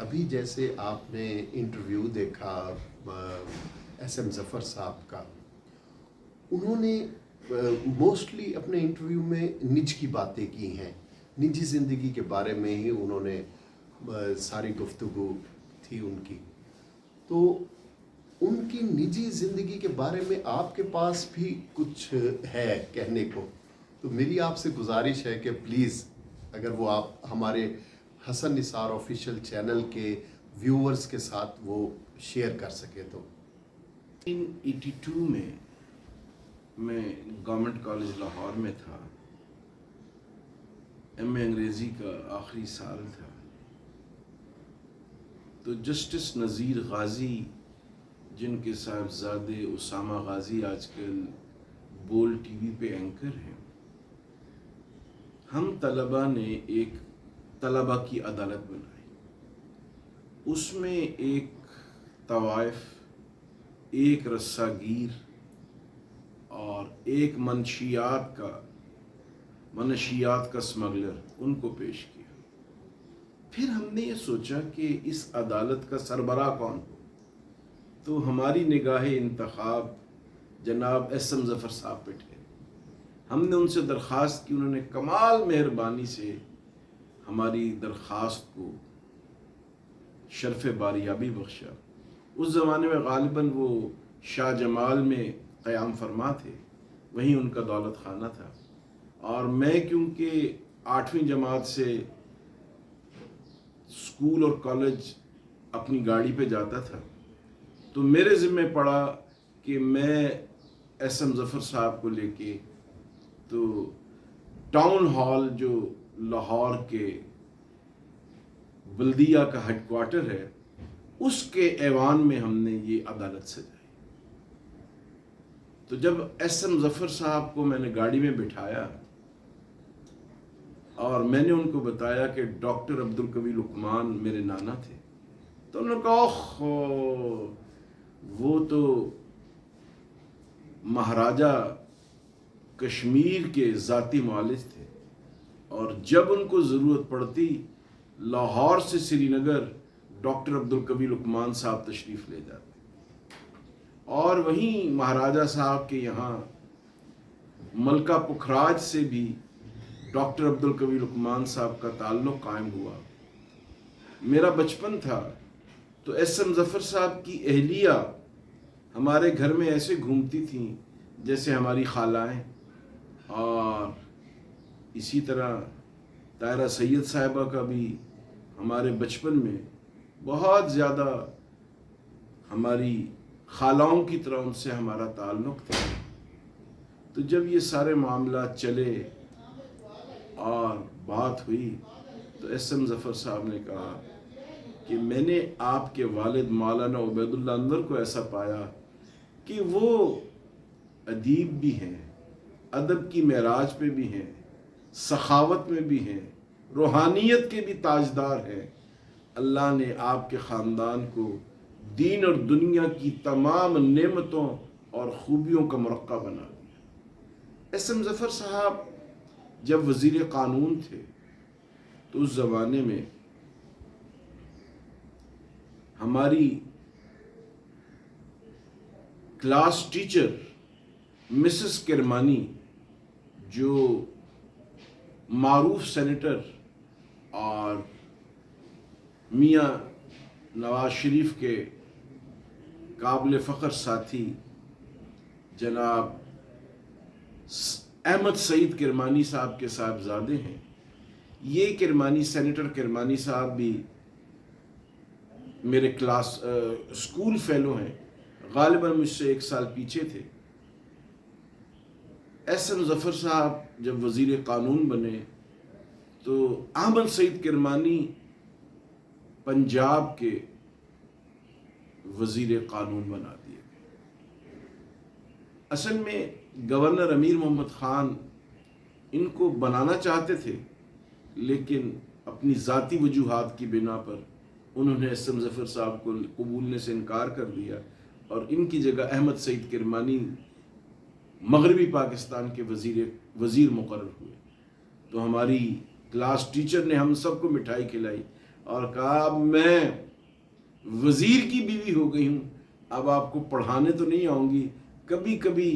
ابھی جیسے آپ نے انٹرویو دیکھا ایس ایم ظفر صاحب کا، انہوں نے موسٹلی اپنے انٹرویو میں نج کی باتیں کی ہیں، نجی زندگی کے بارے میں ہی انہوں نے ساری گفتگو تھی ان کی. تو ان کی نجی زندگی کے بارے میں آپ کے پاس بھی کچھ ہے کہنے کو، تو میری آپ سے گزارش ہے کہ پلیز اگر وہ آپ ہمارے حسن نثار آفیشیل چینل کے ویورز کے ساتھ وہ شیئر کر سکے تو. 1982 میں گورنمنٹ کالج لاہور میں تھا، ایم اے انگریزی کا آخری سال تھا. تو جسٹس نذیر غازی، جن کے صاحبزادے اسامہ غازی آج کل بول ٹی وی پہ اینکر ہیں، ہم طلباء نے ایک طلباء کی عدالت بنائی. اس میں ایک طوائف، ایک رسہ گیر اور ایک منشیات کا اسمگلر، ان کو پیش کیا. پھر ہم نے یہ سوچا کہ اس عدالت کا سربراہ کون ہو، تو ہماری نگاہ انتخاب جناب ایس ایم ظفر صاحب پہ ٹھہری. ہم نے ان سے درخواست کی، انہوں نے کمال مہربانی سے ہماری درخواست کو شرف باریابی بخشا. اس زمانے میں غالباً وہ شاہ جمال میں قیام فرما تھے، وہیں ان کا دولت خانہ تھا. اور میں کیونکہ 8ویں جماعت سے اسکول اور کالج اپنی گاڑی پہ جاتا تھا، تو میرے ذمہ پڑا کہ میں ایس ایم ظفر صاحب کو لے کے تو ٹاؤن ہال جو لاہور کے بلدیہ کا ہیڈ کوارٹر ہے، اس کے ایوان میں ہم نے یہ عدالت سجائی. تو جب ایس ایم ظفر صاحب کو میں نے گاڑی میں بٹھایا اور میں نے ان کو بتایا کہ ڈاکٹر عبدالقوی لقمان میرے نانا تھے، تو انہوں نے کہا اوہ وہ تو مہاراجہ کشمیر کے ذاتی معالج تھے، اور جب ان کو ضرورت پڑتی لاہور سے سری نگر ڈاکٹر عبدالقوی لقمان صاحب تشریف لے جاتے. اور وہیں مہاراجہ صاحب کے یہاں ملکہ پکھراج سے بھی ڈاکٹر عبدالقوی لقمان صاحب کا تعلق قائم ہوا. میرا بچپن تھا تو ایس ایم ظفر صاحب کی اہلیہ ہمارے گھر میں ایسے گھومتی تھیں جیسے ہماری خالائیں، اور اسی طرح طاہرہ سید صاحبہ کا بھی ہمارے بچپن میں بہت زیادہ ہماری خالاؤں کی طرح ان سے ہمارا تعلق تھا. تو جب یہ سارے معاملات چلے اور بات ہوئی تو ایس ایم ظفر صاحب نے کہا کہ میں نے آپ کے والد مولانا عبید اللہ انور کو ایسا پایا کہ وہ ادیب بھی ہیں، ادب کی معراج پہ بھی ہیں، سخاوت میں بھی ہیں، روحانیت کے بھی تاجدار ہیں. اللہ نے آپ کے خاندان کو دین اور دنیا کی تمام نعمتوں اور خوبیوں کا مرقع بنا دیا. ایس ایم ظفر صاحب جب وزیر قانون تھے تو اس زمانے میں ہماری کلاس ٹیچر مسز کرمانی، جو معروف سینیٹر اور میاں نواز شریف کے قابل فخر ساتھی جناب احمد سعید کرمانی صاحب کے صاحبزادے ہیں. یہ کرمانی، سینیٹر کرمانی صاحب بھی میرے اسکول فیلو ہیں، غالباً مجھ سے 1 سال پیچھے تھے. ایس ایم ظفر صاحب جب وزیر قانون بنے تو احمد سعید کرمانی پنجاب کے وزیر قانون بنا دیے گئے. اصل میں گورنر امیر محمد خان ان کو بنانا چاہتے تھے، لیکن اپنی ذاتی وجوہات کی بنا پر انہوں نے ایس ایم ظفر صاحب کو قبولنے سے انکار کر دیا، اور ان کی جگہ احمد سعید کرمانی مغربی پاکستان کے وزیر مقرر ہوئے. تو ہماری کلاس ٹیچر نے ہم سب کو مٹھائی کھلائی اور کہا اب میں وزیر کی بیوی ہو گئی ہوں، اب آپ کو پڑھانے تو نہیں آؤں گی، کبھی کبھی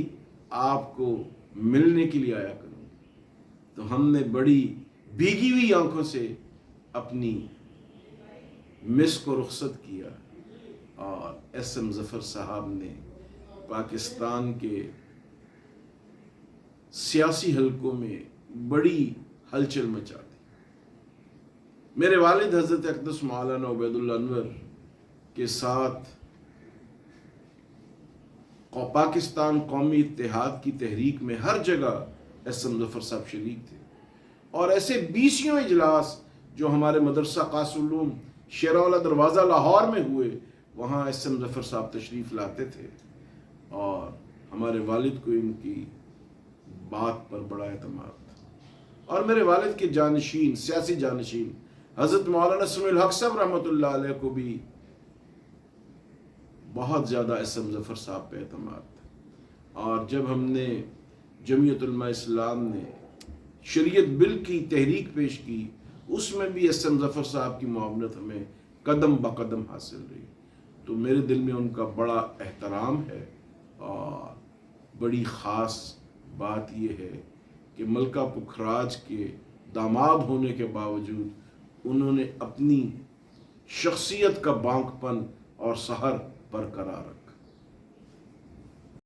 آپ کو ملنے کے لیے آیا کروں گی۔ تو ہم نے بڑی بھیگی ہوئی آنکھوں سے اپنی مس کو رخصت کیا، اور ایس ایم ظفر صاحب نے پاکستان کے سیاسی حلقوں میں بڑی ہلچل مچا دی۔ میرے والد حضرت اقدس مولانا عبید اللہ انور کے ساتھ پاکستان قومی اتحاد کی تحریک میں ہر جگہ ایس ایم ظفر صاحب شریک تھے، اور ایسے 20 اجلاس جو ہمارے مدرسہ قاصر العلوم شیرولہ دروازہ لاہور میں ہوئے، وہاں ایس ایم ظفر صاحب تشریف لاتے تھے، اور ہمارے والد کو ان کی بات پر بڑا اعتماد تھا۔ اور میرے والد کے جانشین، سیاسی جانشین حضرت مولانا سمیع الحق صاحب رحمۃ اللہ علیہ کو بھی بہت زیادہ ایس ایم ظفر صاحب پہ اعتماد تھا۔ اور جب ہم نے جمعیت علماء اسلام نے شریعت بل کی تحریک پیش کی، اس میں بھی ایس ایم ظفر صاحب کی معاونت ہمیں قدم بقدم حاصل رہی۔ تو میرے دل میں ان کا بڑا احترام ہے، اور بڑی خاص بات یہ ہے کہ ملکہ پکھراج کے داماد ہونے کے باوجود انہوں نے اپنی شخصیت کا بانک پن اور سحر برقرار رکھا۔